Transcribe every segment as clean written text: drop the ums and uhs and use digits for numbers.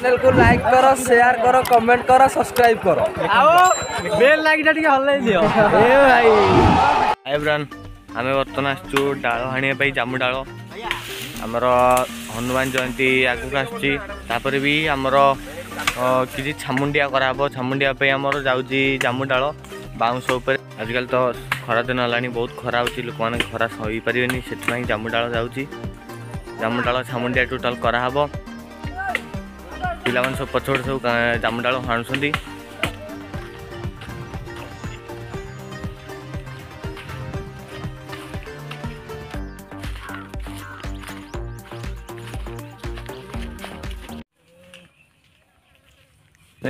Channel को like करो, share करो, कमेंट करो, सब्सक्राइब करो। आओ बेल लाइक टा हल्ले दियो। ए भाई हाय ब्रान, आमे बर्तन आसचु डाल हाणिया पई जामु डाल। हमर हनुमान जयंती आगु आसची, तापर भी हमर किछि छामुंडिया कराबो। छामुंडिया पे हमर जाउची जामु डाल बाउंस ऊपर। आजकल तो खरा दिन हलानी, बहुत खरा होची, लोक माने खरा सही परिबेनी, सेति जामु डाल जाउची। जामु डाल छामुंडिया टोटल करा हबो। पिला मन सब पछोड़ सब जामु डाल हाणुछंदी।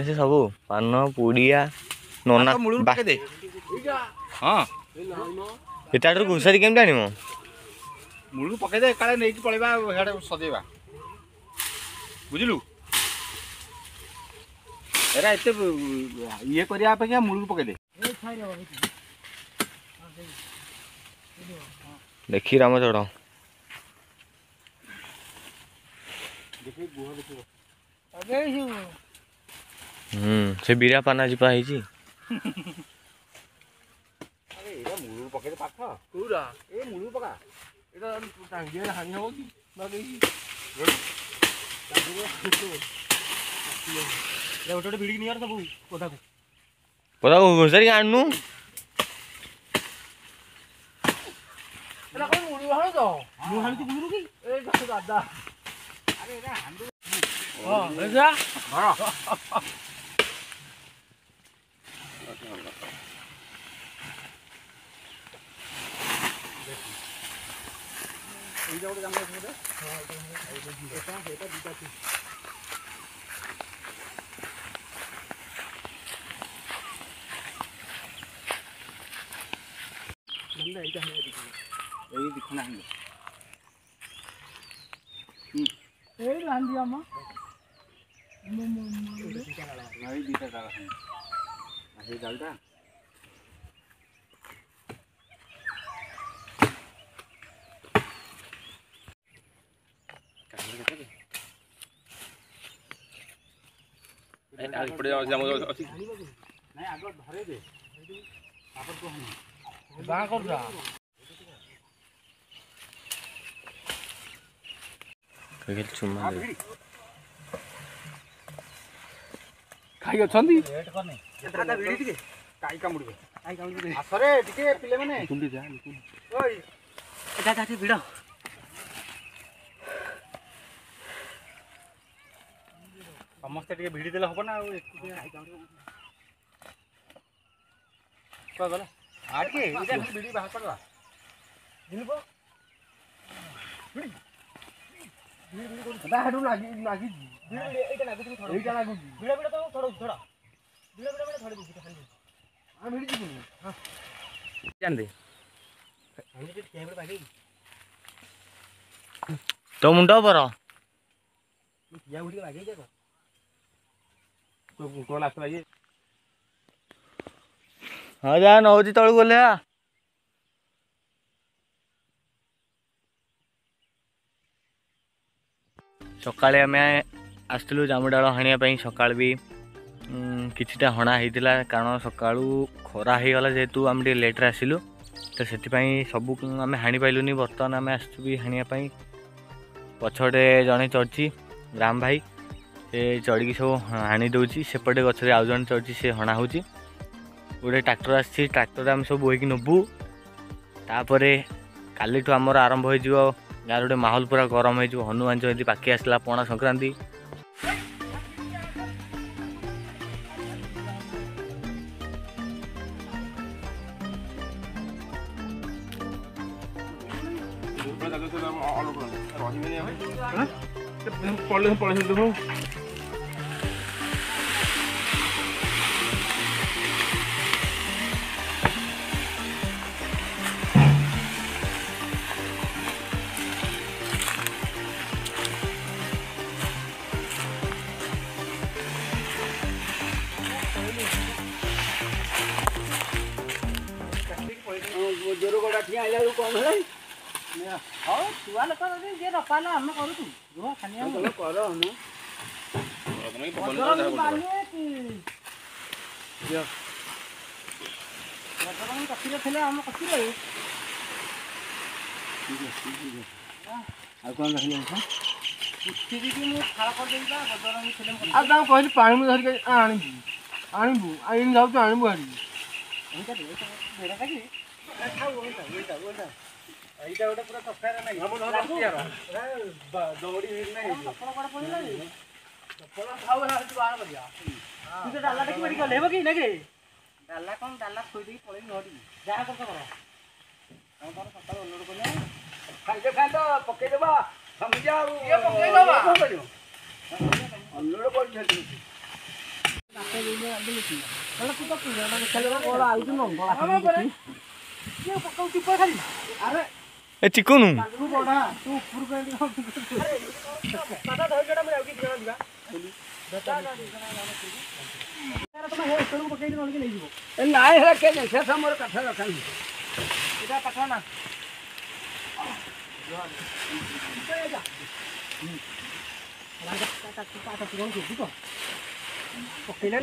से सब पान पुड़िया नोना हाँ एटा घुसारी केमती आनी मुलू पकईदे काले नहीं पलैबा सजेबा बुझलु। एरा एते ये करिया अपेक्षा मुलू पकईदे। देखी रामचड़ से बीरा पाना जी पाई जी। अरे एरा मुलू पकईदे पाख पूरा ए मुलू पका एरा टांगिए हानि हो कि बाकी ए ओटोटे बिड़ी नियर सब पदा को घुसारी आनु एला कोन मुलू हानो तो मु हानि तो मुलू की ए दादा अरे एरा हांडू हां एजा हां दिखना है डालटा पड़े नहीं आग धरे दे बाँ कर जा चुमा खाई अछंदी लेट करने दादा भिड़ी टिके काई कामुडी आसरे टिके पिले माने तुंडी जा ओय एटा जाती भिड़ समस्त टिके भिड़ी देले हबो ना को गला आके इटा भिड़ी बाहर करवा दिलबो भिड़ी दाडू लागी लागी भिड़ी एटा लागु थोड़ा एटा लागु भिड़ा भिड़ा तो थोड़ा थोड़ा भिड़ा भिड़ा थोड़ा दे खाली आ भिड़ी जी हां जान दे हमने के कैमरा बागे तो मुंडा पर या उड़ी बागे जा तो कोला आसला ये हाँ जा नौजी तलू गले सकाळे आम आसलु जामुडाल हाणिया सका भी किछिटा हणा होता कारण सका खरा हो गला जेहेतु आम लेट्रे आसिलु तो से सब आम हाणी पाइलुनि। बर्तमान आम आसु भी हाणिया पछटे जड़े चढ़ी राम भाई से चढ़ी सब हाणी दौची सेपटे गचरे आउ जन चढ़ी से हणा हो गोटे ट्रैक्टर आसी ट्रैक्टर आम सब बोईकी नबू तापर काली आमर आरंभ हो गाँव गोटे माहौल पूरा गरम हो हनुमान जयंती पाखी आसला पणा संक्रांति କାଠି ଆଇଲା ବେଳକୁ କମ ହେଲାଣି ହଉ ଛୁଆ ଲୋକ ଯଦି ଯିଏ ନପାରିଲା ଆମେ କରୁଛୁ ରୁହ ଖାଲି ଆମେ କର ଆମେ କତିରେ ଥିଲେ ଆମ କତିରେ ଆଉ କ'ଣ ରହିଲା ମୁଁ ଖାଳ କରିଦେବି ଆଉ ତାଙ୍କୁ କହିଲି ପାଣି ମୁଁ ଧରିକି ଆଣିବୁ ଆଣିବୁ ଯାଉଛୁ ଆଣିବୁ ଆଣିବୁ ଏଇଟା ଗୋଟେ ପୁରା ତରକାରୀ ନାହିଁ ଦୌଡ଼ି ନାହିଁ ଡାଲା ଦେଖି ମେଡ଼ିକାଲ ହେବ କି ନାକି ଡାଲା କ'ଣ ଡାଲା ଥୋଇ ଦେଇକି ପଳେଇବି ଘରଟି ଯାହା କରୁଛ କର ଆଉ ତାର ସକାଳୁ ଅନଲୋଡ଼ କଲେ ଖାଇତେ ଖାଇତେ ପକେଇଦେବା ସମୁଜା ଆଉ ପକେଇଦେବା ଅନଲୋଡ଼ କରିଥାନ୍ତି ଏ ଚିକୁନୁ ନାଇଁ ହେଲେ କେତେ ସେ ସମୟରେ କାଠ ରଖାନ୍ତି ଏଇଟା କାଠ ନା ପକେଇଲେ